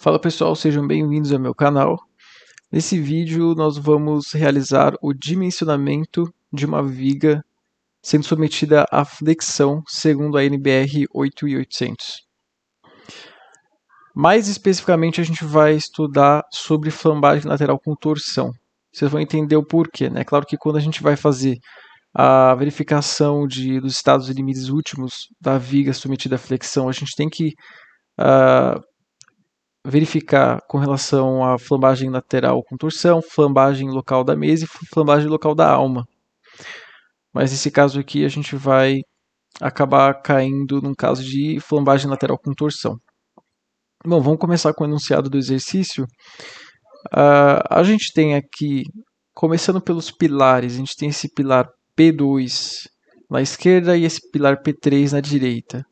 Fala pessoal, sejam bem-vindos ao meu canal. Nesse vídeo nós vamos realizar o dimensionamento de uma viga sendo submetida à flexão segundo a NBR 8800. Mais especificamente a gente vai estudar sobre flambagem lateral com torção. Vocês vão entender o porquê, né? Claro que quando a gente vai fazer a verificação dos estados e limites últimos da viga submetida à flexão, a gente tem que verificar com relação à flambagem lateral com torção, flambagem local da mesa e flambagem local da alma. Mas nesse caso aqui a gente vai acabar caindo num caso de flambagem lateral com torção. Bom, vamos começar com o enunciado do exercício. A gente tem aqui, começando pelos pilares, a gente tem esse pilar P2 na esquerda e esse pilar P3 na direita.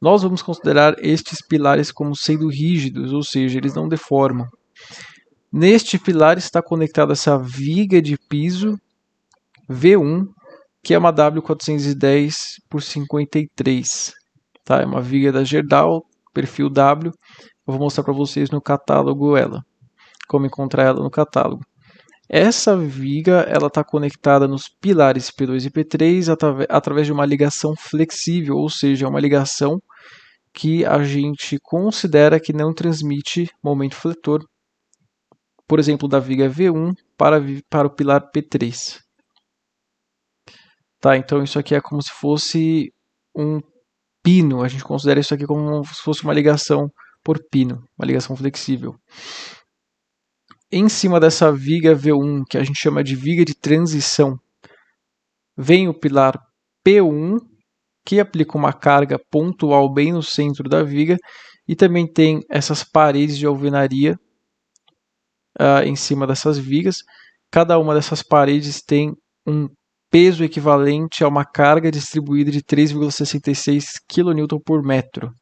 Nós vamos considerar estes pilares como sendo rígidos, ou seja, eles não deformam. Neste pilar está conectada essa viga de piso V1, que é uma W410 por 53. Tá? É uma viga da Gerdau, perfil W. Eu vou mostrar para vocês no catálogo ela, como encontrar ela no catálogo. Essa viga está conectada nos pilares P2 e P3 através de uma ligação flexível, ou seja, uma ligação que a gente considera que não transmite momento fletor, por exemplo, da viga V1 para o pilar P3. Tá, então isso aqui é como se fosse um pino, a gente considera isso aqui como se fosse uma ligação por pino, uma ligação flexível. Em cima dessa viga V1, que a gente chama de viga de transição, vem o pilar P1, que aplica uma carga pontual bem no centro da viga, e também tem essas paredes de alvenaria em cima dessas vigas. Cada uma dessas paredes tem um peso equivalente a uma carga distribuída de 3,66 kN por metro.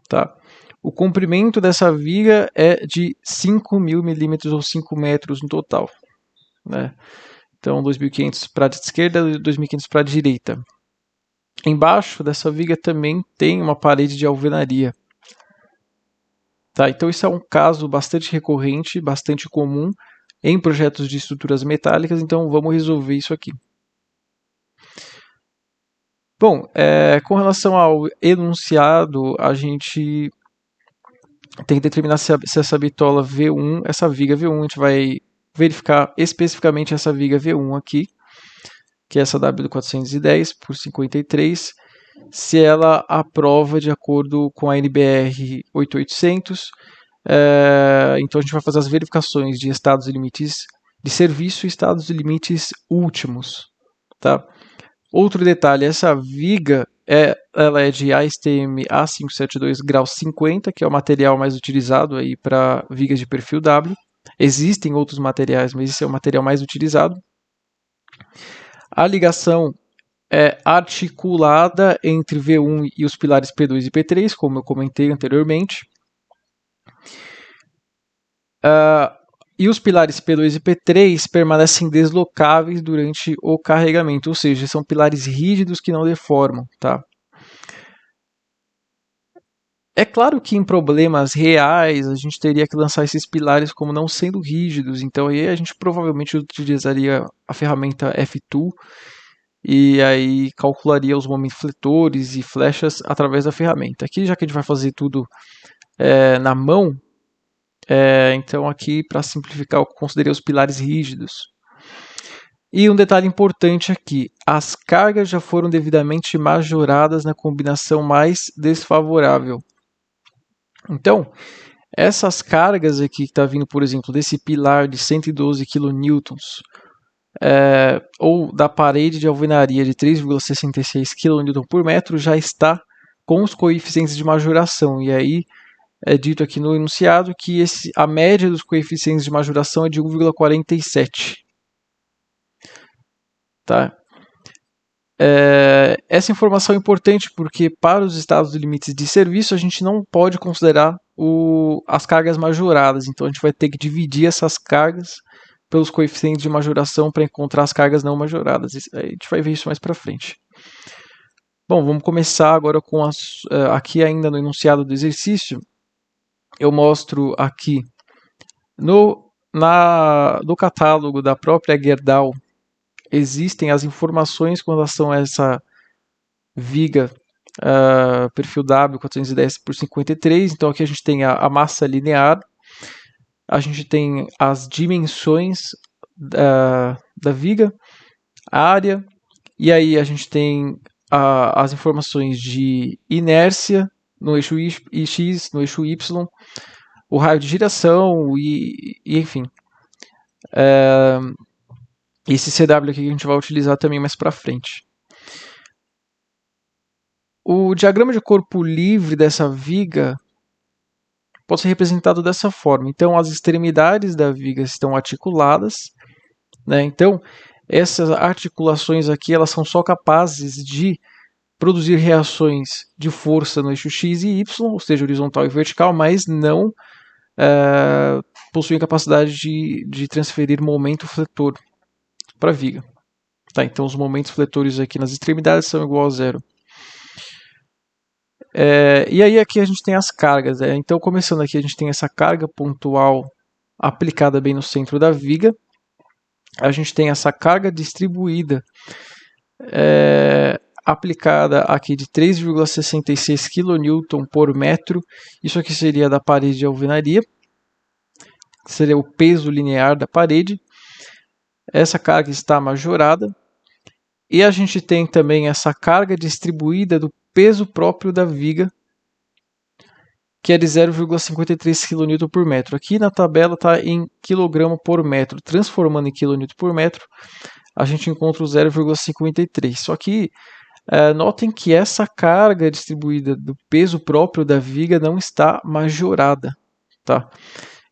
Tá? O comprimento dessa viga é de 5.000 milímetros ou 5 metros no total. Né? Então, 2.500 para a esquerda e 2.500 para a direita. Embaixo dessa viga também tem uma parede de alvenaria. Tá? Então, isso é um caso bastante recorrente, bastante comum em projetos de estruturas metálicas. Então, vamos resolver isso aqui. Bom, com relação ao enunciado, a gente tem que determinar se essa bitola V1, essa viga V1, a gente vai verificar especificamente essa viga V1 aqui, que é essa W410 por 53, se ela aprova de acordo com a NBR 8800. Então a gente vai fazer as verificações de estados e limites de serviço e estados e limites últimos. Tá? Outro detalhe, essa viga ela é de ASTM A572 grau 50, que é o material mais utilizado aí para vigas de perfil W. Existem outros materiais, mas esse é o material mais utilizado. A ligação é articulada entre V1 e os pilares P2 e P3, como eu comentei anteriormente. E os pilares P2 e P3 permanecem deslocáveis durante o carregamento, ou seja, são pilares rígidos que não deformam. Tá? É claro que em problemas reais a gente teria que lançar esses pilares como não sendo rígidos, então aí a gente provavelmente utilizaria a ferramenta F-Tool e aí calcularia os momentos fletores e flechas através da ferramenta. Aqui, já que a gente vai fazer tudo na mão, então aqui, para simplificar, eu considerei os pilares rígidos. E um detalhe importante aqui, as cargas já foram devidamente majoradas na combinação mais desfavorável. Então, essas cargas aqui que está vindo, por exemplo, desse pilar de 112 kN, ou da parede de alvenaria de 3,66 kN por metro, já está com os coeficientes de majoração. E aí é dito aqui no enunciado que a média dos coeficientes de majoração é de 1,47. Tá? Essa informação é importante porque para os estados de limites de serviço a gente não pode considerar as cargas majoradas, então a gente vai ter que dividir essas cargas pelos coeficientes de majoração para encontrar as cargas não majoradas. A gente vai ver isso mais para frente. Bom, vamos começar agora com aqui ainda no enunciado do exercício. eu mostro aqui no catálogo da própria Gerdau, existem as informações com relação a essa viga perfil W 410 por 53. Então aqui a gente tem a massa linear, a gente tem as dimensões da viga, a área, e aí a gente tem as informações de inércia no eixo X, no eixo Y, o raio de giração e enfim. Esse CW aqui que a gente vai utilizar também mais para frente. O diagrama de corpo livre dessa viga pode ser representado dessa forma. Então, as extremidades da viga estão articuladas, né? Então, essas articulações aqui, elas são só capazes de produzir reações de força no eixo X e Y, ou seja, horizontal e vertical, mas não possuem capacidade de transferir momento fletor para a viga. Tá, então, os momentos fletores aqui nas extremidades são igual a zero. E aí aqui a gente tem as cargas. Então, começando aqui, a gente tem essa carga pontual aplicada bem no centro da viga. A gente tem essa carga distribuída aplicada aqui de 3,66 kN por metro. Isso aqui seria da parede de alvenaria. Seria o peso linear da parede. Essa carga está majorada. E a gente tem também essa carga distribuída do peso próprio da viga, que é de 0,53 kN por metro. Aqui na tabela está em kg por metro. Transformando em kN por metro, a gente encontra o 0,53. Só que notem que essa carga distribuída do peso próprio da viga não está majorada. Tá?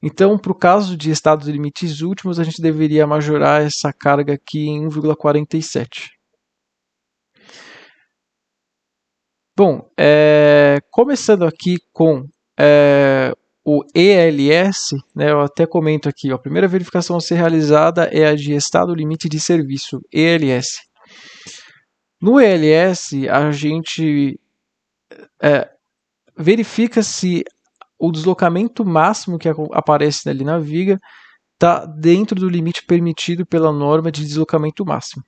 Então, para o caso de estados limites últimos, a gente deveria majorar essa carga aqui em 1,47. Bom, começando aqui com o ELS, né, eu até comento aqui, ó, a primeira verificação a ser realizada é a de estado limite de serviço, ELS. No ELS, a gente verifica se o deslocamento máximo que aparece ali na viga está dentro do limite permitido pela norma de deslocamento máximo.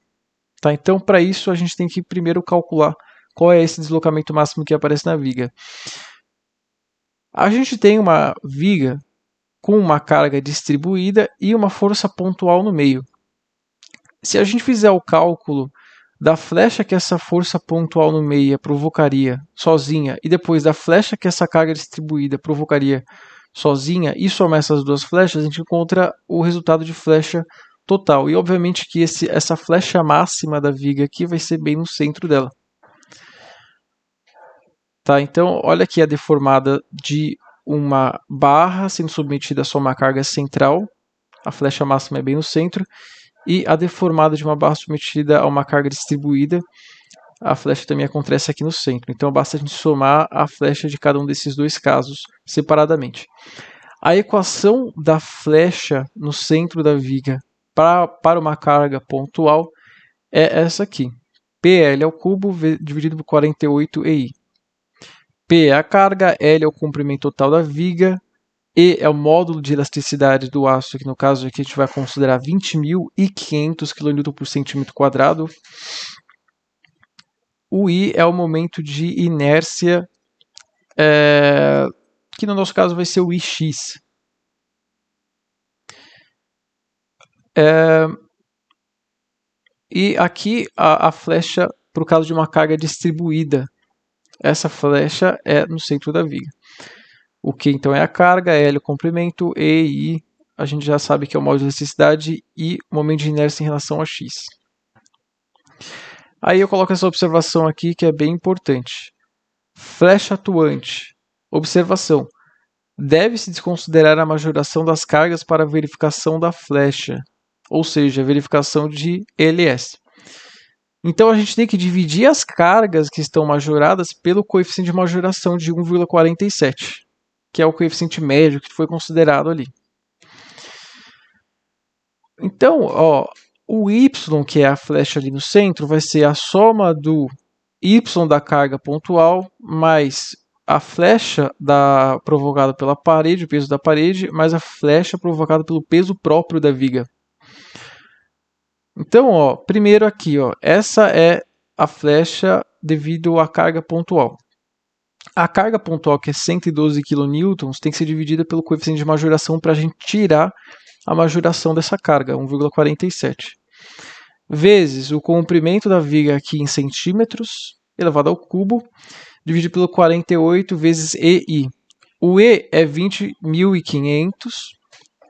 Tá? Então, para isso, a gente tem que primeiro calcular qual é esse deslocamento máximo que aparece na viga. A gente tem uma viga com uma carga distribuída e uma força pontual no meio. Se a gente fizer o cálculo da flecha que essa força pontual no meio provocaria sozinha e depois da flecha que essa carga distribuída provocaria sozinha e somar essas duas flechas, a gente encontra o resultado de flecha total. E obviamente que essa flecha máxima da viga aqui vai ser bem no centro dela. Tá, então, olha aqui a deformada de uma barra sendo submetida a só uma carga central. A flecha máxima é bem no centro. E a deformada de uma barra submetida a uma carga distribuída. A flecha também acontece aqui no centro. Então, basta a gente somar a flecha de cada um desses dois casos separadamente. A equação da flecha no centro da viga para uma carga pontual é essa aqui. PL ao cubo dividido por 48EI. P é a carga, L é o comprimento total da viga, E é o módulo de elasticidade do aço, que no caso aqui a gente vai considerar 20.500 kN por centímetro quadrado. O I é o momento de inércia, que no nosso caso vai ser o IX. E aqui a flecha, para o caso de uma carga distribuída, essa flecha é no centro da viga. O Q então é a carga, L o comprimento, E e I a gente já sabe que é o módulo de elasticidade e o momento de inércia em relação a X. Aí eu coloco essa observação aqui que é bem importante. Flecha atuante. Observação. Deve-se desconsiderar a majoração das cargas para a verificação da flecha, ou seja, a verificação de ELS. Então a gente tem que dividir as cargas que estão majoradas pelo coeficiente de majoração de 1,47, que é o coeficiente médio que foi considerado ali. Então, ó, o Y, que é a flecha ali no centro, vai ser a soma do Y da carga pontual mais a flecha provocada pela parede, o peso da parede, mais a flecha provocada pelo peso próprio da viga. Então, ó, primeiro aqui, ó, essa é a flecha devido à carga pontual. A carga pontual, que é 112 kN, tem que ser dividida pelo coeficiente de majoração para a gente tirar a majoração dessa carga, 1,47. Vezes o comprimento da viga aqui em centímetros, elevado ao cubo, dividido pelo 48 vezes EI. O E é 20.500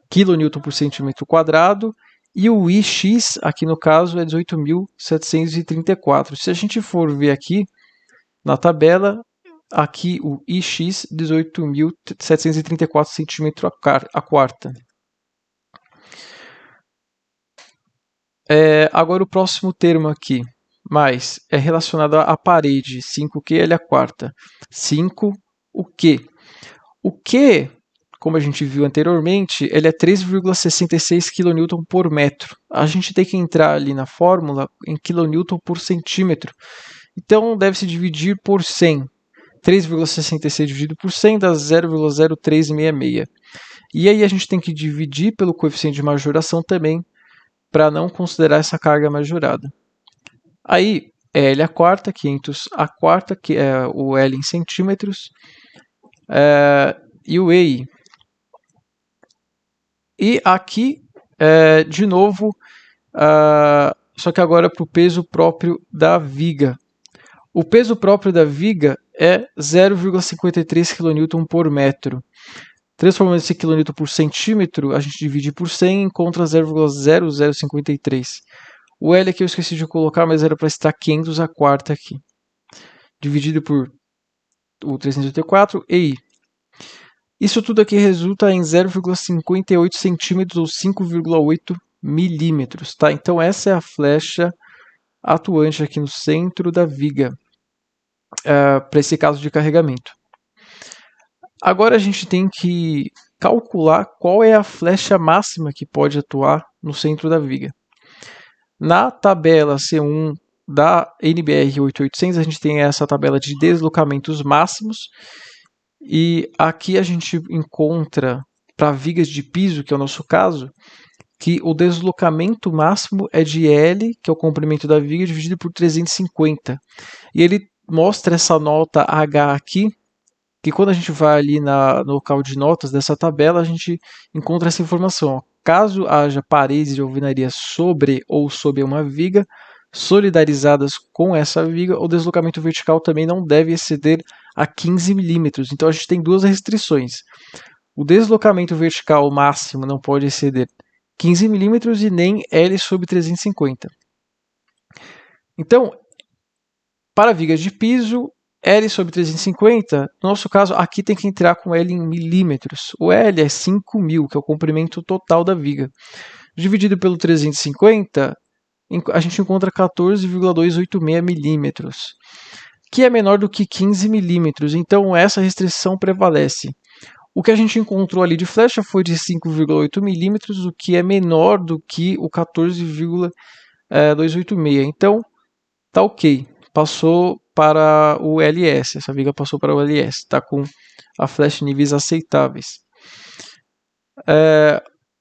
kN por centímetro quadrado e o IX, aqui no caso, é 18.734. Se a gente for ver aqui na tabela, aqui o IX, 18.734 centímetros a quarta. Agora o próximo termo aqui, mais, é relacionado à parede, 5Q, L a quarta. 5, o Q. O Q, como a gente viu anteriormente, ele é 3,66 kN por metro. A gente tem que entrar ali na fórmula em kN por centímetro. Então, deve-se dividir por 100. 3,66 dividido por 100 dá 0,0366. E aí a gente tem que dividir pelo coeficiente de majoração também, para não considerar essa carga majorada. Aí, L a quarta, 500 a quarta, que é o L em centímetros, e o EI. E aqui, de novo, só que agora para o peso próprio da viga. O peso próprio da viga é 0,53 kN por metro. Transformando esse kN por centímetro, a gente divide por 100 e encontra 0,0053. O L aqui eu esqueci de colocar, mas era para estar 500 a quarta aqui. Dividido por o 384 EI. Isso tudo aqui resulta em 0,58 centímetros ou 5,8 milímetros. Tá? Então essa é a flecha atuante aqui no centro da viga, para esse caso de carregamento. Agora a gente tem que calcular qual é a flecha máxima que pode atuar no centro da viga. Na tabela C1 da NBR 8800, a gente tem essa tabela de deslocamentos máximos. E aqui a gente encontra, para vigas de piso, que é o nosso caso, que o deslocamento máximo é de L, que é o comprimento da viga, dividido por 350. E ele mostra essa nota H aqui, que quando a gente vai ali no local de notas dessa tabela, a gente encontra essa informação. Caso haja paredes de alvenaria sobre ou sob uma viga, solidarizadas com essa viga, o deslocamento vertical também não deve exceder a 15 milímetros. Então a gente tem duas restrições. O deslocamento vertical máximo não pode exceder 15 milímetros e nem L sobre 350. Então, para vigas de piso, L sobre 350, no nosso caso, aqui tem que entrar com L em milímetros. O L é 5.000, que é o comprimento total da viga. Dividido pelo 350, a gente encontra 14,286 milímetros, que é menor do que 15 milímetros. Então, essa restrição prevalece. O que a gente encontrou ali de flecha foi de 5,8 milímetros, o que é menor do que o 14,286. Então, tá ok. Passou para o LS, essa viga passou para o LS, está com a flecha em níveis aceitáveis.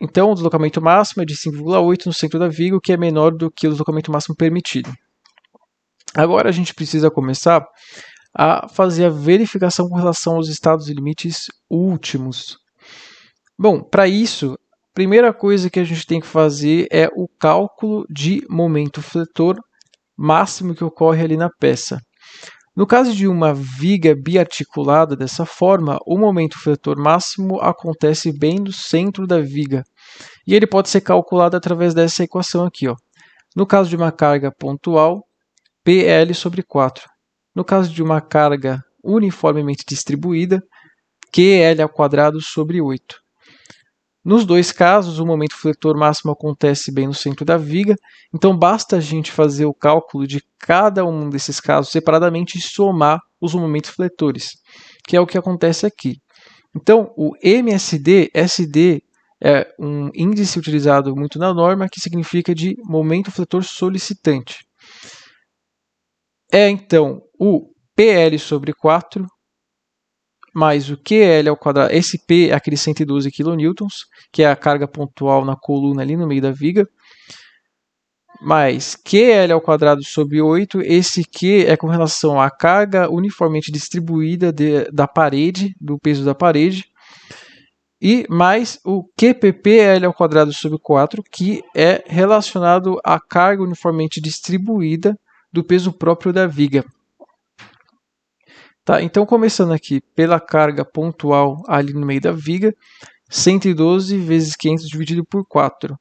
Então o deslocamento máximo é de 5,8 no centro da viga, o que é menor do que o deslocamento máximo permitido. Agora a gente precisa começar a fazer a verificação com relação aos estados e limites últimos. Bom, para isso, a primeira coisa que a gente tem que fazer é o cálculo de momento fletor máximo que ocorre ali na peça. No caso de uma viga biarticulada dessa forma, o momento fletor máximo acontece bem no centro da viga. E ele pode ser calculado através dessa equação aqui. Ó. No caso de uma carga pontual, PL sobre 4. No caso de uma carga uniformemente distribuída, QL ao quadrado sobre 8. Nos dois casos, o momento fletor máximo acontece bem no centro da viga, então basta a gente fazer o cálculo de cada um desses casos separadamente e somar os momentos fletores, que é o que acontece aqui. Então, o MSD, SD é um índice utilizado muito na norma, que significa de momento fletor solicitante. É então o PL sobre 4 mais o QL ao quadrado, esse P é aquele 112 kN, que é a carga pontual na coluna ali no meio da viga, mais QL ao quadrado sobre 8, esse Q é com relação à carga uniformemente distribuída da parede, do peso da parede, e mais o QPPL ao quadrado sobre 4, que é relacionado à carga uniformemente distribuída do peso próprio da viga. Tá, então começando aqui pela carga pontual ali no meio da viga, 112 vezes 500 dividido por 4.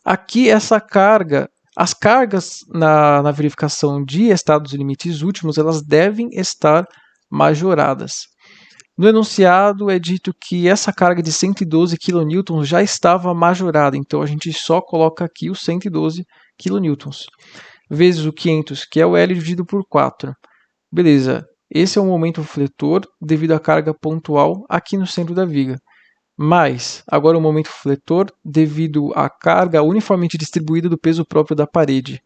Aqui essa carga, as cargas na verificação de estados limites últimos, elas devem estar majoradas. No enunciado é dito que essa carga de 112 kN já estava majorada, então a gente só coloca aqui os 112 kN, vezes o 500, que é o L, dividido por 4. Beleza, esse é o momento fletor devido à carga pontual aqui no centro da viga. Mais, agora o momento fletor devido à carga uniformemente distribuída do peso próprio da parede.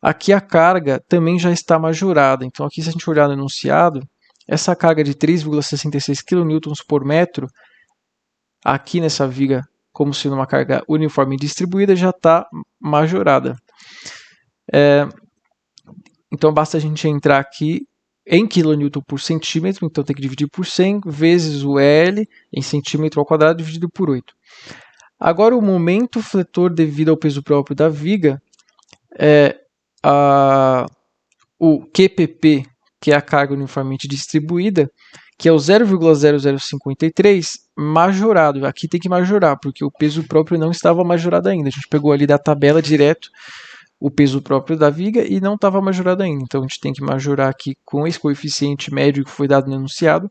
Aqui a carga também já está majorada, então aqui se a gente olhar no enunciado, essa carga de 3,66 kN por metro, aqui nessa viga, como sendo uma carga uniforme distribuída, já está majorada. Então basta a gente entrar aqui em kN por centímetro, então tem que dividir por 100, vezes o L em centímetro ao quadrado dividido por 8. Agora o momento fletor devido ao peso próprio da viga é o QPP, que é a carga uniformemente distribuída, que é o 0,0053 majorado. Aqui tem que majorar, porque o peso próprio não estava majorado ainda. A gente pegou ali da tabela direto o peso próprio da viga e não estava majorado ainda. Então a gente tem que majorar aqui com esse coeficiente médio que foi dado no enunciado.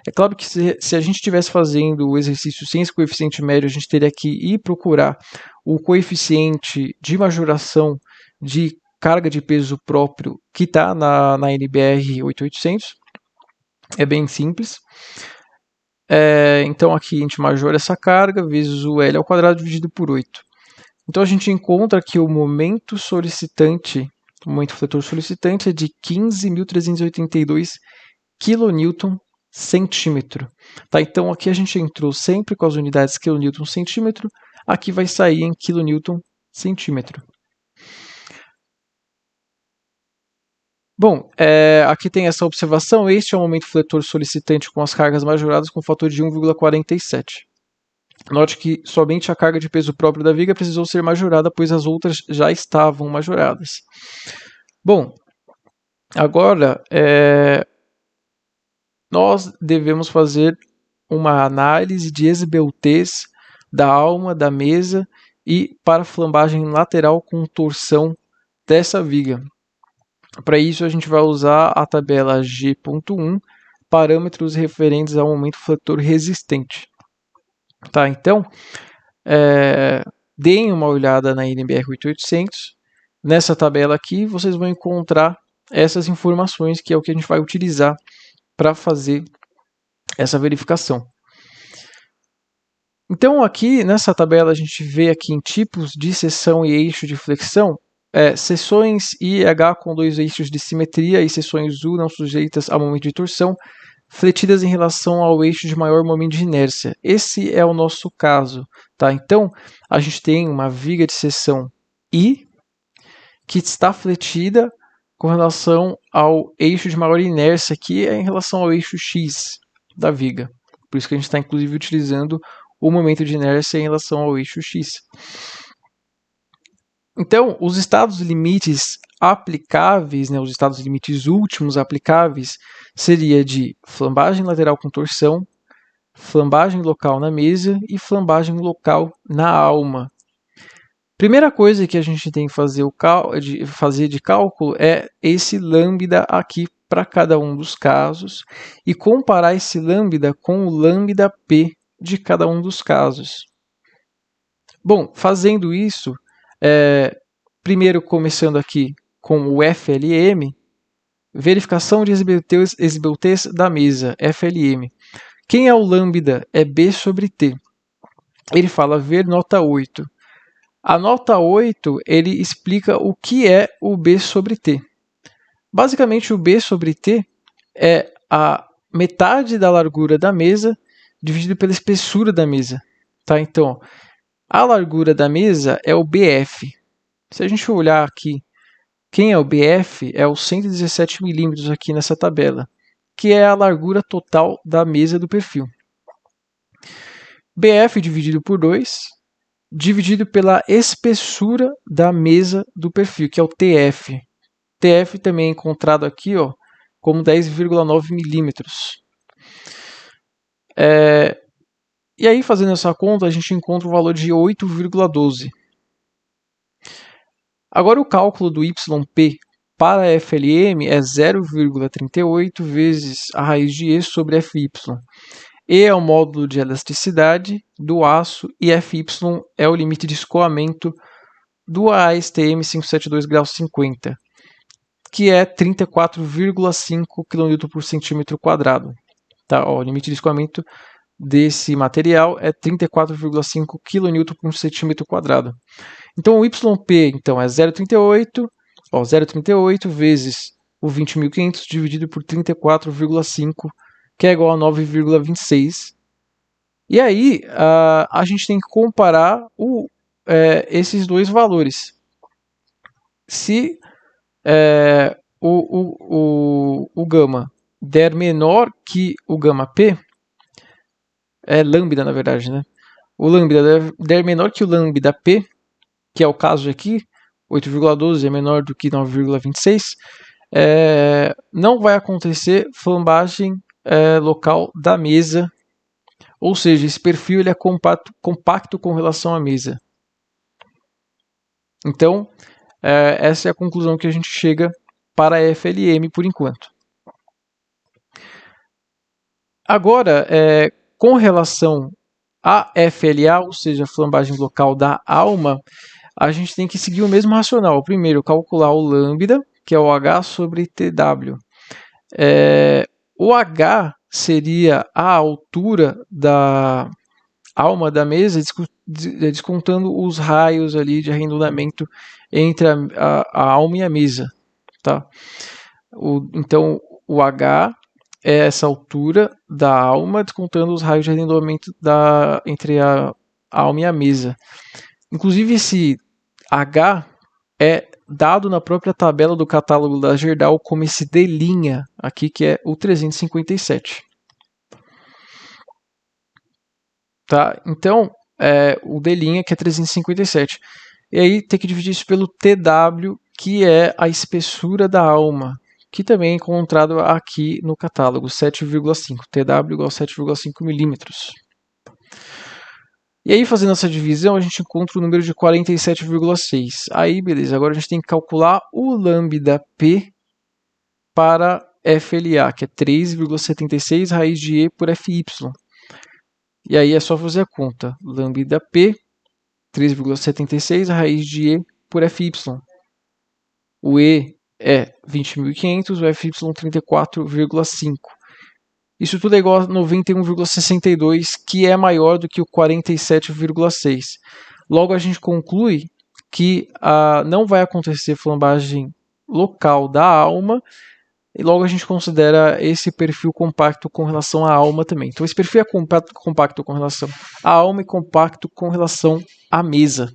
É claro que se a gente estivesse fazendo o exercício sem esse coeficiente médio, a gente teria que ir procurar o coeficiente de majoração de carga de peso próprio que está na NBR 8800. É bem simples. Então aqui a gente majora essa carga vezes o L ao quadrado dividido por 8. Então a gente encontra que o momento solicitante, o momento fletor solicitante é de 15.382 kN centímetro. Tá? Então aqui a gente entrou sempre com as unidades kN centímetro, aqui vai sair em kN centímetro. Bom, aqui tem essa observação, este é o momento fletor solicitante com as cargas majoradas com fator de 1,47. Note que somente a carga de peso próprio da viga precisou ser majorada, pois as outras já estavam majoradas. Bom, agora nós devemos fazer uma análise de esbeltez da alma da mesa e paraflambagem lateral com torção dessa viga. Para isso a gente vai usar a tabela G.1, parâmetros referentes ao momento fletor resistente. Tá, então, deem uma olhada na NBR 8800. Nessa tabela aqui, vocês vão encontrar essas informações, que é o que a gente vai utilizar para fazer essa verificação. Então, aqui nessa tabela, a gente vê aqui em tipos de seção e eixo de flexão, seções IH com 2 eixos de simetria e seções U não sujeitas a momento de torção, fletidas em relação ao eixo de maior momento de inércia. Esse é o nosso caso. Tá? Então, a gente tem uma viga de seção I que está fletida com relação ao eixo de maior inércia, que é em relação ao eixo X da viga. Por isso que a gente está, inclusive, utilizando o momento de inércia em relação ao eixo X. Então, os estados limites aplicáveis, os estados limites últimos aplicáveis, seria de flambagem lateral com torção, flambagem local na mesa e flambagem local na alma. Primeira coisa que a gente tem que fazer de cálculo é esse lambda aqui para cada um dos casos e comparar esse lambda com o lambda P de cada um dos casos. Bom, fazendo isso, primeiro começando aqui com o FLM, verificação de esbeltez da mesa, FLM. Quem é o lambda? É B sobre T. Ele fala ver nota 8. A nota 8, ele explica o que é o B sobre T. Basicamente, o B sobre T é a metade da largura da mesa dividido pela espessura da mesa. Tá? Então, a largura da mesa é o BF. Se a gente olhar aqui, quem é o BF é o 117 milímetros aqui nessa tabela, que é a largura total da mesa do perfil. BF dividido por 2, dividido pela espessura da mesa do perfil, que é o TF. TF também é encontrado aqui como 10,9 milímetros. E aí, fazendo essa conta, a gente encontra o valor de 8,12. Agora, o cálculo do YP para FLM é 0,38 vezes a raiz de E sobre FY. E é o módulo de elasticidade do aço e FY é o limite de escoamento do ASTM 572 graus 50, que é 34,5 kN por centímetro quadrado. Tá? O limite de escoamento desse material é 34,5 kN por centímetro quadrado. Então o YP então, é 0,38 vezes o 20.500 dividido por 34,5, que é igual a 9,26. E aí a gente tem que comparar esses dois valores. Se o gama der menor que o gama P, lambda na verdade, né? O lambda der menor que o lambda P, que é o caso aqui, 8,12 é menor do que 9,26, não vai acontecer flambagem local da mesa, ou seja, esse perfil ele é compacto com relação à mesa. Então, essa é a conclusão que a gente chega para a FLM por enquanto. Agora, com relação à FLA, ou seja, a flambagem local da alma, a gente tem que seguir o mesmo racional. Primeiro, calcular o lambda, que é o H sobre TW. O H seria a altura da alma da mesa, descontando os raios ali de arredondamento entre a alma e a mesa. Tá? Então, o H é essa altura da alma, descontando os raios de arredondamento entre a alma e a mesa. Inclusive, esse H é dado na própria tabela do catálogo da Gerdau como esse D' aqui, que é o 357. Tá? Então, o D' que é 357. E aí tem que dividir isso pelo TW, que é a espessura da alma, que também é encontrado aqui no catálogo, 7,5. TW igual a 7,5 milímetros. E aí, fazendo essa divisão, a gente encontra o número de 47,6. Aí, beleza, agora a gente tem que calcular o lambda P para FLA, que é 3,76 raiz de E por FY. E aí é só fazer a conta. Lambda P, 3,76 raiz de E por FY. O E é 20.500, o FY 34,5. Isso tudo é igual a 91,62, que é maior do que o 47,6. Logo, a gente conclui que não vai acontecer flambagem local da alma, e logo a gente considera esse perfil compacto com relação à alma também. Então, esse perfil é compacto com relação à alma e compacto com relação à mesa.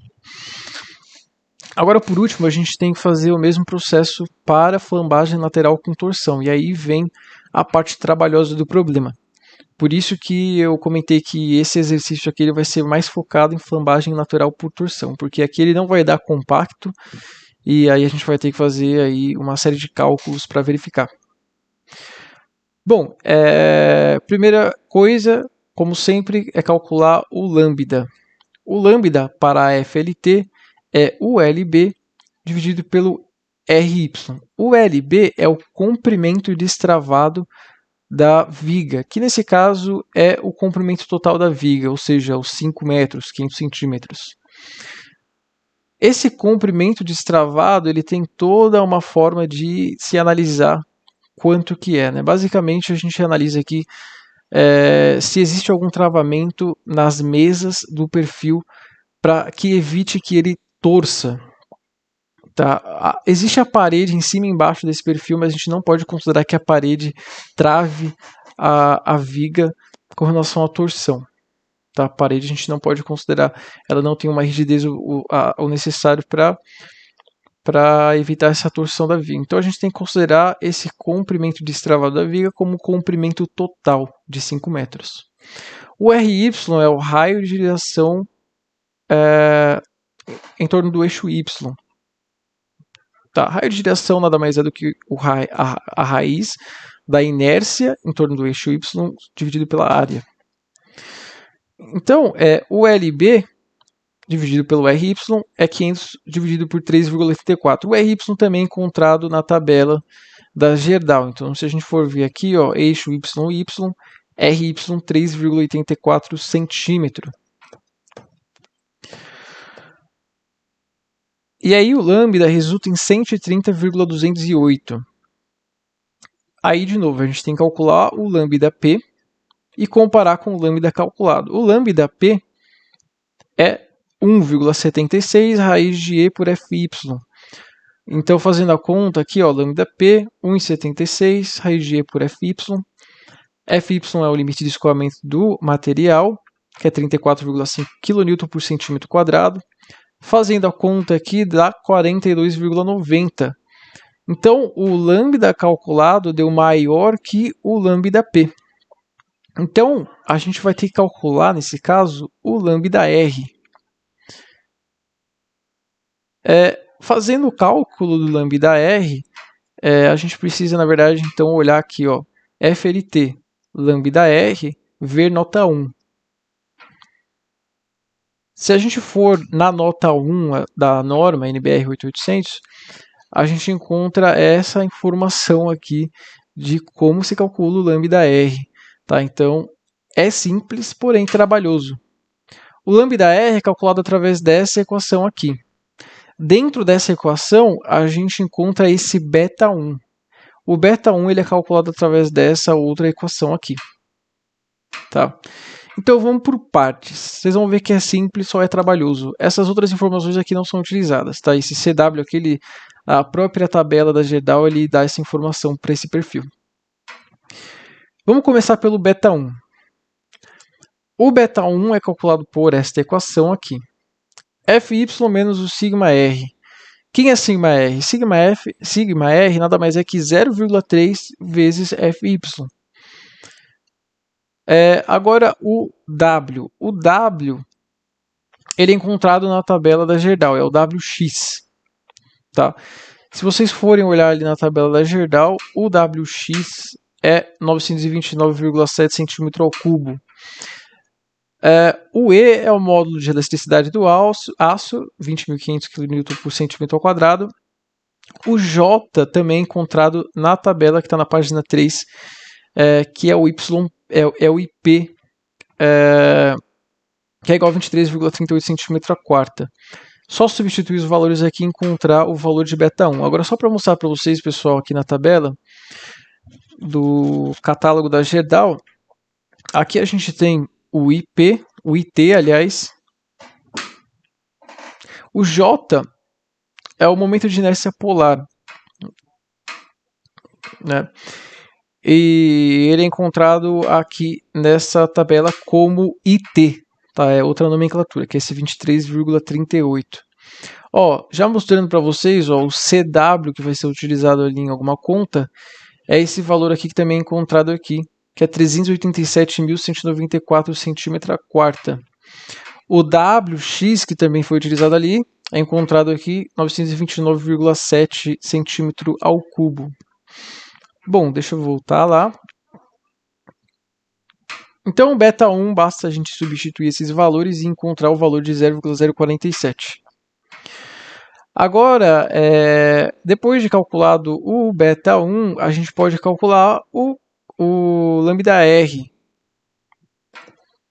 Agora, por último, a gente tem que fazer o mesmo processo para flambagem lateral com torção. E aí vem a parte trabalhosa do problema. Por isso que eu comentei que esse exercício aqui ele vai ser mais focado em flambagem lateral por torção, porque aqui ele não vai dar compacto e aí a gente vai ter que fazer aí uma série de cálculos para verificar. Bom, primeira coisa, como sempre, é calcular o lambda. O lambda para a FLT é o LB dividido pelo RY. O LB é o comprimento destravado da viga, que nesse caso é o comprimento total da viga, ou seja, os 5 metros, 500 centímetros. Esse comprimento destravado ele tem toda uma forma de se analisar quanto que é. Né? Basicamente, a gente analisa aqui se existe algum travamento nas mesas do perfil para que evite que ele torça. Tá? Existe a parede em cima e embaixo desse perfil, mas a gente não pode considerar que a parede trave a viga com relação à torção. Tá? A parede a gente não pode considerar, ela não tem uma rigidez o necessário para evitar essa torção da viga. Então a gente tem que considerar esse comprimento destravado da viga como comprimento total de 5 metros. O RY é o raio de giração em torno do eixo Y. Tá, raio de giração nada mais é do que a raiz da inércia em torno do eixo Y dividido pela área. Então, o LB dividido pelo RY é 500 dividido por 3,84. O RY também é encontrado na tabela da Gerdau. Então, se a gente for ver aqui, ó, eixo YY, RY 3,84 centímetro. E aí o lambda resulta em 130,208. Aí, de novo, a gente tem que calcular o lambda P e comparar com o lambda calculado. O lambda P é 1,76 raiz de E por FY. Então, fazendo a conta aqui, ó, lambda P, 1,76 raiz de E por FY. FY é o limite de escoamento do material, que é 34,5 kN por centímetro quadrado. Fazendo a conta aqui, dá 42,90. Então, o lambda calculado deu maior que o lambda P. Então, a gente vai ter que calcular, nesse caso, o lambda R. Fazendo o cálculo do lambda R, a gente precisa, na verdade, então, olhar aqui, ó, FLT, lambda R, ver nota 1. Se a gente for na nota 1 da norma NBR 8800, a gente encontra essa informação aqui de como se calcula o lambda R. Tá? Então, é simples, porém trabalhoso. O lambda R é calculado através dessa equação aqui. Dentro dessa equação, a gente encontra esse beta 1. O beta 1 ele é calculado através dessa outra equação aqui. Tá? Então vamos por partes. Vocês vão ver que é simples, só é trabalhoso. Essas outras informações aqui não são utilizadas. Tá? Esse CW, a própria tabela da Gerdau, ele dá essa informação para esse perfil. Vamos começar pelo beta 1. O beta 1 é calculado por esta equação aqui. Fy menos o sigma R. Quem é sigma R? Sigma R nada mais é que 0,3 vezes Fy. Agora o W. O W ele é encontrado na tabela da Gerdau, é o WX. Tá? Se vocês forem olhar ali na tabela da Gerdau, o WX é 929,7 cm3. O E é o módulo de elasticidade do aço, 20.500 kN por centímetro ao quadrado. O J também é encontrado na tabela que está na página 3, que é o Y, é o IP, que é igual a 23,38 cm². Só substituir os valores aqui e encontrar o valor de beta 1. Agora, só para mostrar para vocês, pessoal, aqui na tabela do catálogo da Gerdau, aqui a gente tem o IP, o IT, aliás. O J é o momento de inércia polar, né? E ele é encontrado aqui nessa tabela como IT, tá? É outra nomenclatura, que é esse 23,38. Já mostrando para vocês, o CW que vai ser utilizado ali em alguma conta, é esse valor aqui que também é encontrado aqui, que é 387.194 cm². O WX, que também foi utilizado ali, é encontrado aqui 929,7 cm³. Bom, deixa eu voltar lá. Então, o beta 1, basta a gente substituir esses valores e encontrar o valor de 0,047. Agora, depois de calculado o beta 1, a gente pode calcular o lambda R.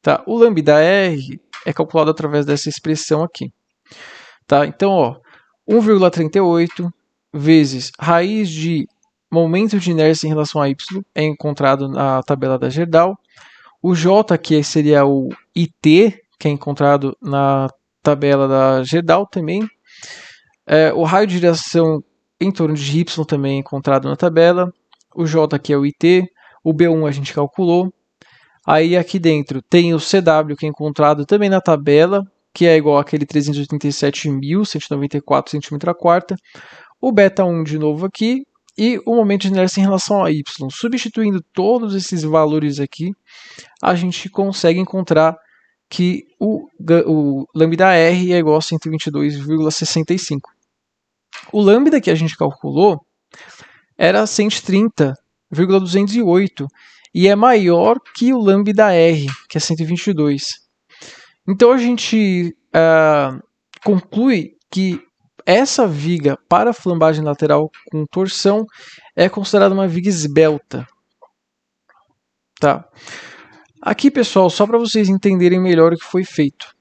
Tá? O lambda R é calculado através dessa expressão aqui. Tá? Então, 1,38 vezes raiz de momento de inércia em relação a y é encontrado na tabela da Gerdau. O J, que seria o IT, que é encontrado na tabela da Gerdau também. O raio de giração em torno de y também é encontrado na tabela. O J, que é o IT. o B1 a gente calculou. Aí aqui dentro tem o CW, que é encontrado também na tabela, que é igual àquele 387.194 cm². O beta 1 de novo aqui, e o momento de inércia em relação a y. Substituindo todos esses valores aqui, a gente consegue encontrar que o lambda R é igual a 122,65. O lambda que a gente calculou era 130,208 e é maior que o lambda R, que é 122. Então a gente conclui que essa viga para flambagem lateral com torção é considerada uma viga esbelta. Tá? Aqui, pessoal, só para vocês entenderem melhor o que foi feito.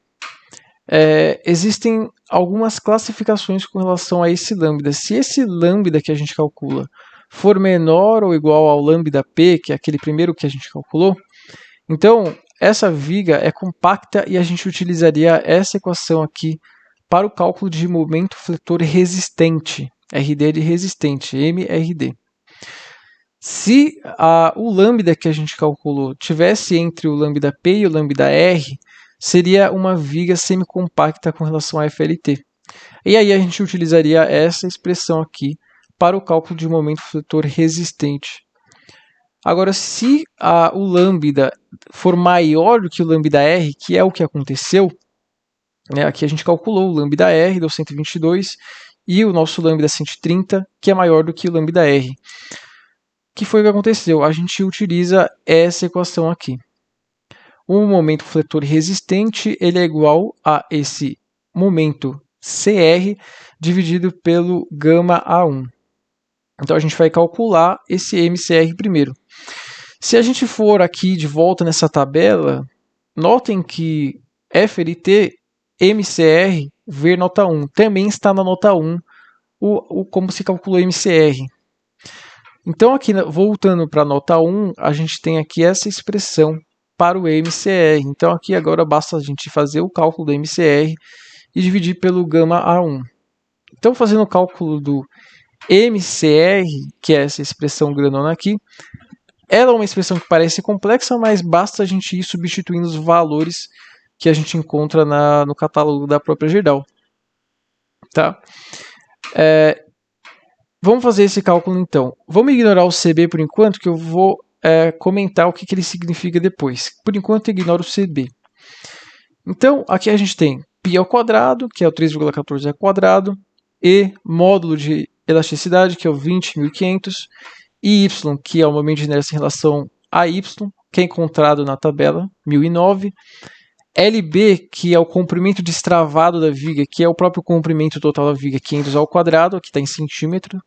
Existem algumas classificações com relação a esse lambda. Se esse lambda que a gente calcula for menor ou igual ao lambda P, que é aquele primeiro que a gente calculou, então essa viga é compacta e a gente utilizaria essa equação aqui para o cálculo de momento fletor resistente. RD de resistente, MRD. Se o lambda que a gente calculou tivesse entre o lambda P e o lambda R, seria uma viga semicompacta com relação a FLT. E aí a gente utilizaria essa expressão aqui para o cálculo de momento fletor resistente. Agora, se o lambda for maior do que o lambda R, que é o que aconteceu, né, aqui a gente calculou o lambda R, deu 122, e o nosso lambda 130, que é maior do que o lambda R. O que foi que aconteceu? A gente utiliza essa equação aqui. O momento fletor resistente ele é igual a esse momento CR dividido pelo gama A1. Então a gente vai calcular esse MCR primeiro. Se a gente for aqui de volta nessa tabela, notem que FLT, MCR, ver nota 1. Também está na nota 1 como se calculou MCR. Então aqui, voltando para a nota 1, a gente tem aqui essa expressão para o MCR. Então aqui agora basta a gente fazer o cálculo do MCR e dividir pelo gama A1. Então fazendo o cálculo do MCR, que é essa expressão grandona aqui, ela é uma expressão que parece complexa, mas basta a gente ir substituindo os valores que a gente encontra no catálogo da própria Gerdau. Tá? Vamos fazer esse cálculo então. Vamos ignorar o CB por enquanto, que eu vou comentar o que ele significa depois. Por enquanto, ignoro o CB. Então, aqui a gente tem π ao quadrado, que é o 3,14 ao quadrado, e módulo de elasticidade, que é o 20.500, e y, que é o momento de inércia em relação a y, que é encontrado na tabela 1009, LB, que é o comprimento destravado da viga, que é o próprio comprimento total da viga, 500 ao quadrado, aqui está em centímetro,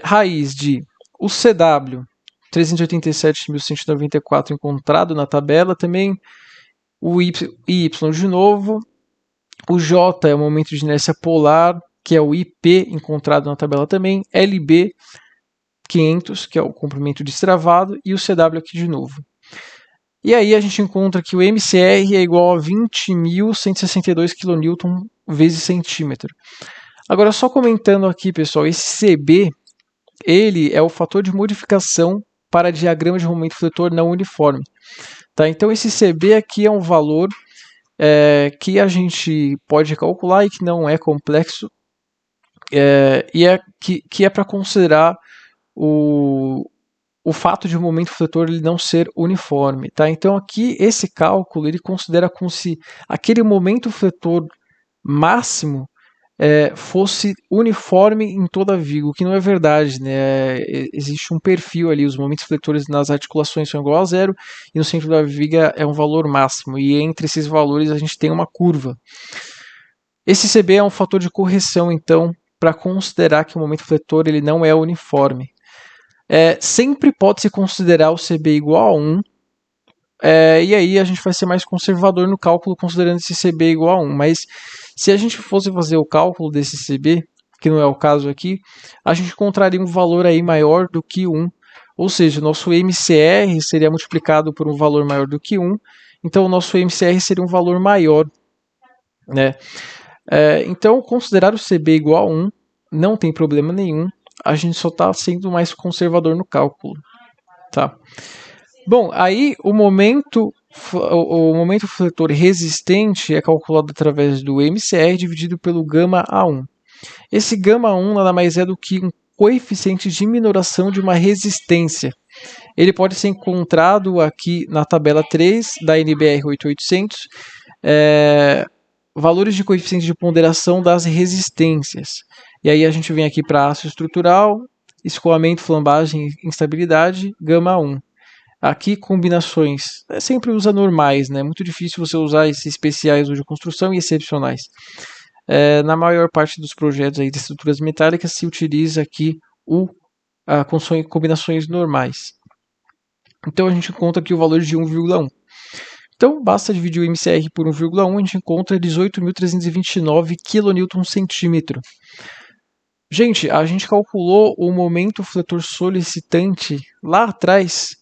raiz de o CW, 387.194 encontrado na tabela também, o y de novo, o J é o momento de inércia polar, que é o IP encontrado na tabela também, LB 500, que é o comprimento destravado, e o CW aqui de novo. E aí a gente encontra que o MCR é igual a 20.162 kN vezes centímetro. Agora só comentando aqui, pessoal, esse CB, ele é o fator de modificação para diagrama de momento fletor não uniforme. Tá? Então esse CB aqui é um valor que a gente pode calcular e que não é complexo, que é para considerar o fato de o momento fletor ele não ser uniforme. Tá? Então aqui esse cálculo ele considera como se aquele momento fletor máximo fosse uniforme em toda a viga, o que não é verdade, né? Existe um perfil ali, os momentos fletores nas articulações são igual a zero e no centro da viga é um valor máximo, e entre esses valores a gente tem uma curva. Esse CB é um fator de correção, então, para considerar que o momento fletor ele não é uniforme. Sempre pode-se considerar o CB igual a 1, e aí a gente vai ser mais conservador no cálculo considerando esse CB igual a 1, mas se a gente fosse fazer o cálculo desse CB, que não é o caso aqui, a gente encontraria um valor aí maior do que 1, ou seja, o nosso MCR seria multiplicado por um valor maior do que 1, então o nosso MCR seria um valor maior, né? Então, considerar o CB igual a 1 não tem problema nenhum, a gente só está sendo mais conservador no cálculo. Tá. Bom, aí o momento fletor resistente é calculado através do MCR dividido pelo gama A1. Esse gama 1 nada mais é do que um coeficiente de minoração de uma resistência. Ele pode ser encontrado aqui na tabela 3 da NBR 8800, valores de coeficiente de ponderação das resistências. E aí a gente vem aqui para aço estrutural, escoamento, flambagem, instabilidade, gama 1. Aqui combinações, sempre usa normais, né? Muito difícil você usar esses especiais de construção e excepcionais. Na maior parte dos projetos aí de estruturas metálicas se utiliza aqui combinações normais. Então a gente encontra aqui o valor de 1,1. Então basta dividir o MCR por 1,1, a gente encontra 18.329 kNm. Gente, a gente calculou o momento fletor solicitante lá atrás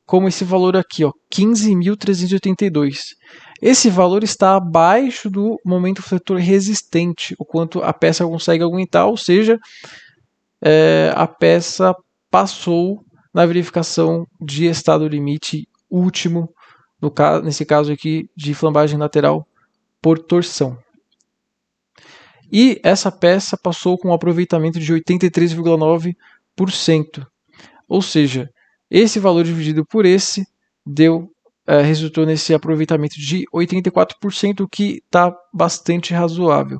como esse valor aqui, 15.382. Esse valor está abaixo do momento fletor resistente, o quanto a peça consegue aguentar, ou seja, a peça passou na verificação de estado limite último, nesse caso aqui de flambagem lateral por torção. E essa peça passou com um aproveitamento de 83,9%, ou seja, esse valor dividido por esse resultou nesse aproveitamento de 84%, o que está bastante razoável.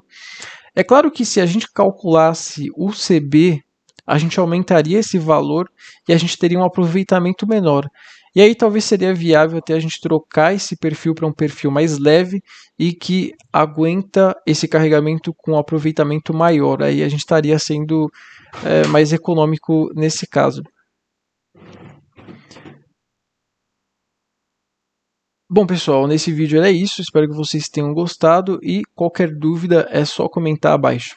É claro que se a gente calculasse o CB, a gente aumentaria esse valor e a gente teria um aproveitamento menor. E aí talvez seria viável até a gente trocar esse perfil para um perfil mais leve e que aguenta esse carregamento com um aproveitamento maior. Aí a gente estaria sendo mais econômico nesse caso. Bom, pessoal, nesse vídeo era isso. Espero que vocês tenham gostado e qualquer dúvida é só comentar abaixo.